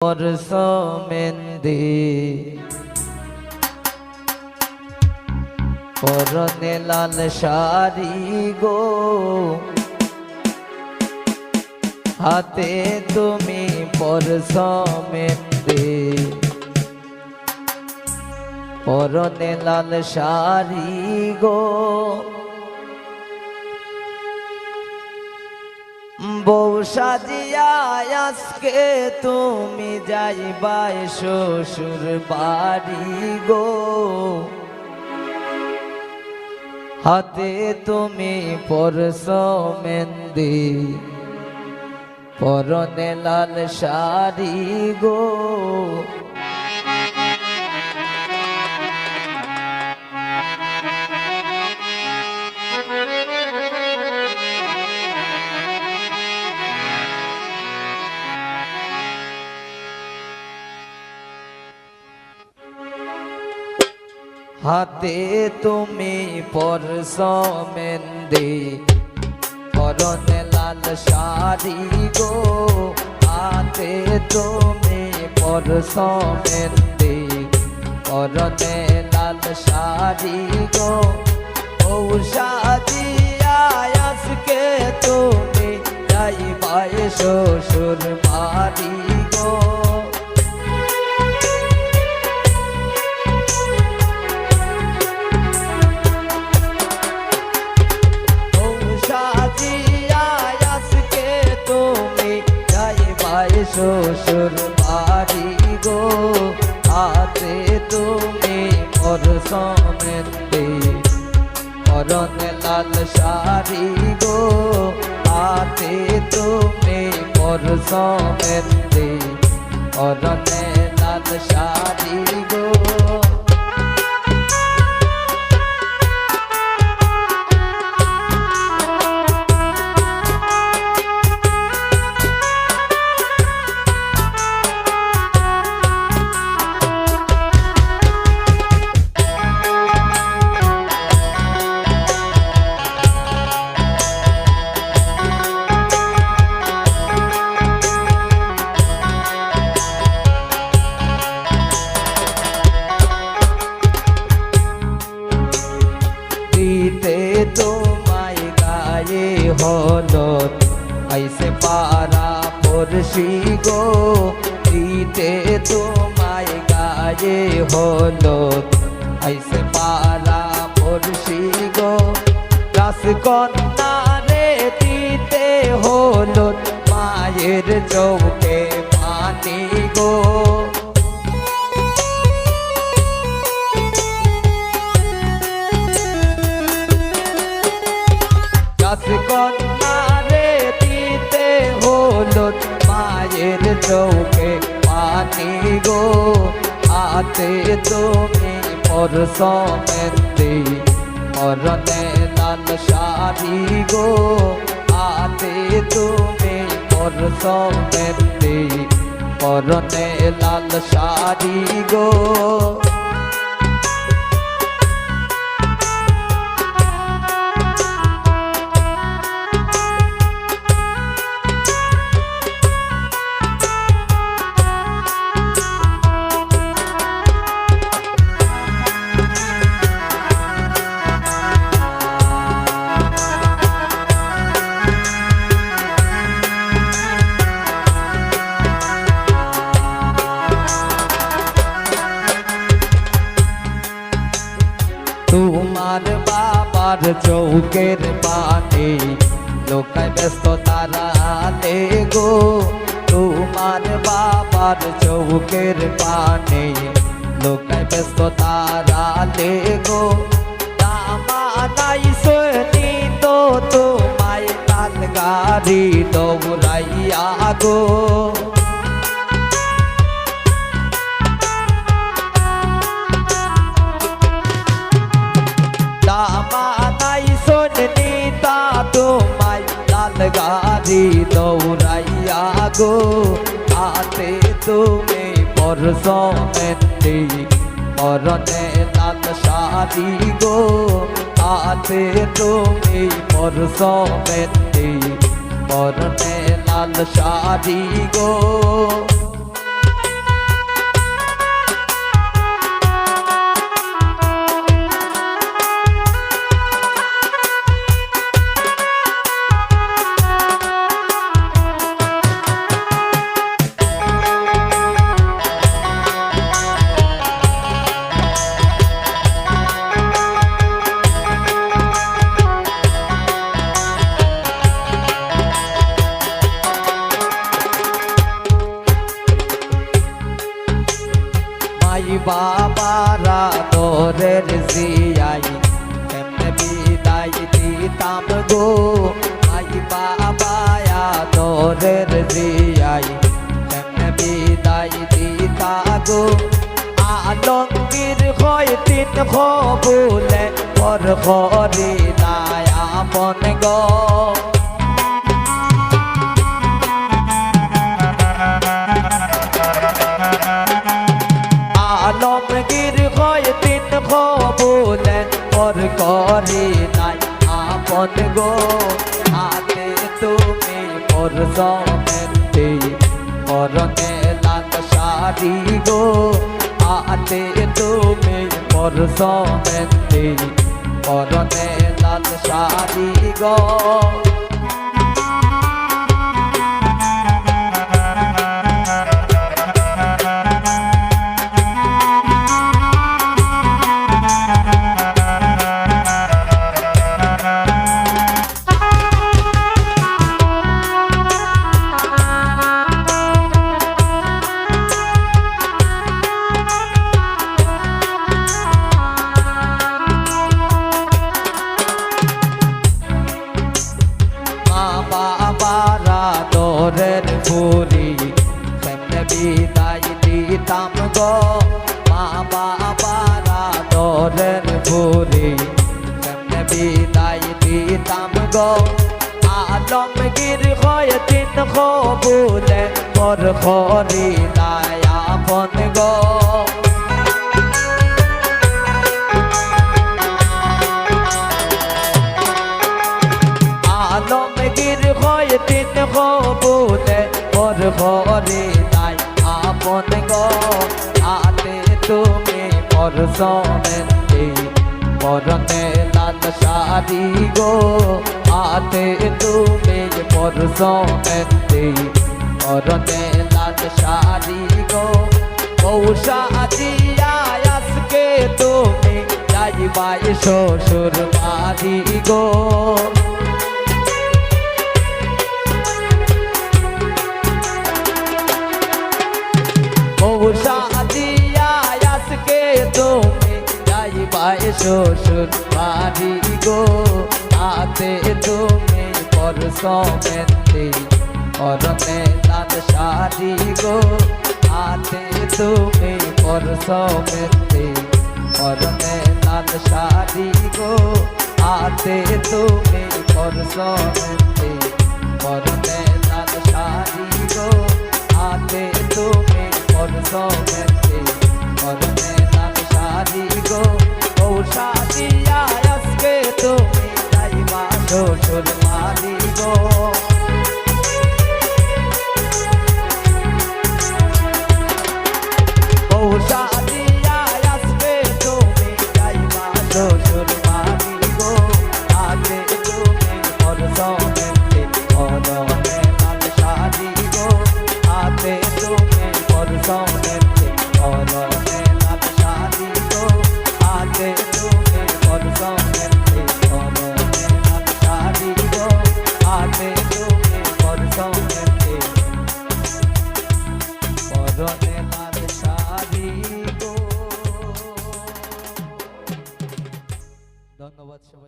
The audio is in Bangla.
পরশো মেহেন্দি পরনে লাল শাড়ি গো, হাতে তুমি পরশো মেহেন্দি পরনে লাল শাড়ি গো। বউ সাজিয়া আজকে তুমি যাইবাই শ্বশুর বাড়ি গো, হাতে তুমি পরশো মেহেন্দি পরনে লাল শাড়ি গো। হাতে তুমি পরশো মেহেন্দি পরনে লাল শাড়ি গো, হাতে তুমি পরশো মেহেন্দি পরনে লাল শাড়ি গো। ও সাজিয়া আজকে তুমি যাইবাই শ্বশুর বাড়ি গো, শ্বশুর বাড়ি গো, হাতে তুমি পরশো মেহেন্দি পরনে লাল শাড়ি গো, হাতে তুমি পরশো মেহেন্দি পরনে লাল শাড়ি গো। তোমায় গায়ে হলুদ আইসে পাড়া পড়শি গো, দিতে তোমায় গায়ে হলুদ আইসে পাড়া পড়শি গো। রাসকন্যা রে দিতে হলুদ মায়ের চৌকে পানি গো, রাসকন্যা রে দিতে হলুদ মায়ের চৌকে পানি গো, হাতে তুমি পরশো মেহেন্দি পরনে লাল শাড়ি গো, হাতে তুমি পরশো মেহেন্দি পরনে লাল শাড়ি গো। তোমার বাবার চৌকের পানে লোকায় ব্যস্ত তারালে গো, তোমার বাবার চৌকের পানে লোকায় ব্যস্ত তারালে গো। দামানাইছো তো তোমায় লাল গাড়ি দৌড়াইয়া গো, তোমায় লাল গাড়ি দৌড়াইয়া গো, হাতে তুমি পরশো মেহেন্দি পরনে লাল শাড়ি গো, হাতে তুমি পরশো মেহেন্দি পরনে লাল শাড়ি গো। বাবারা তোরের জিয়াই কেমনে বিদায় দিতাম গো আই বাবায়া তোরের জিয়াই কেমনে বিদায় দিতা গো আলমগীর হয় তিন খবুলে পর খরি দায়া মন গো আলমগীর হয় তিন খবুলে পর করি নাই আপন গো হাতে তুমি মোর সমেতে পরনে লাল শাড়ি গো হাতে তুমি মোর সমেতে পরনে লাল শাড়ি গো বাবারা তোরের ভুরি কেমনে বিদায় দিতাম গো মা বাবারা তোরের ভুরি কেমনে বিদায় দিতাম গো আলমগীর হয় তিন খবুলে পর খরি দায়া আপন গো আলমগীর হয় তিন খবুলে পর খরি দায় আপন গো হাতে তুমি মোর সমেতে পরনে লাল শাড়ি গো হাতে তুমি মোর সমেতে পরনে লাল শাড়ি গো পৌষা দিয়া আজকে তুমি যাইবাই শ্বশুর বাড়ি গো পৌষা দিয়া আজকে তুমি যাইবাই শ্বশুর বাড়ি গো হাতে তুমি পর সমেতে পরনে লাল শাড়ি গো হাতে তুমি পর সমেতে পরনে লাল শাড়ি গো হাতে তুমি পর সমেতে পরনে লাল শাড়ি গো হাতে তুমি পর সমেতে পরনে লাল শাড়ি গো পৌষা দিয়া আজকে তুমি যাইবা শ্বশুর বাড়ি গো পৌষা দিয়া আজকে তুমি যাইবা শ্বশুর বাড়ি গো হাতে তুমি পর সমেতে পরনে লাল শাড়ি গো হাতে তুমি পর সমেতে পরনে লাল শাড়ি গো হাতে তুমি পর সমেতে পরনে লাল শাড়ি গো হাতে তুমি পর সমেতে পরনে লাল শাড়ি গো। ধন্যবাদ সবাই।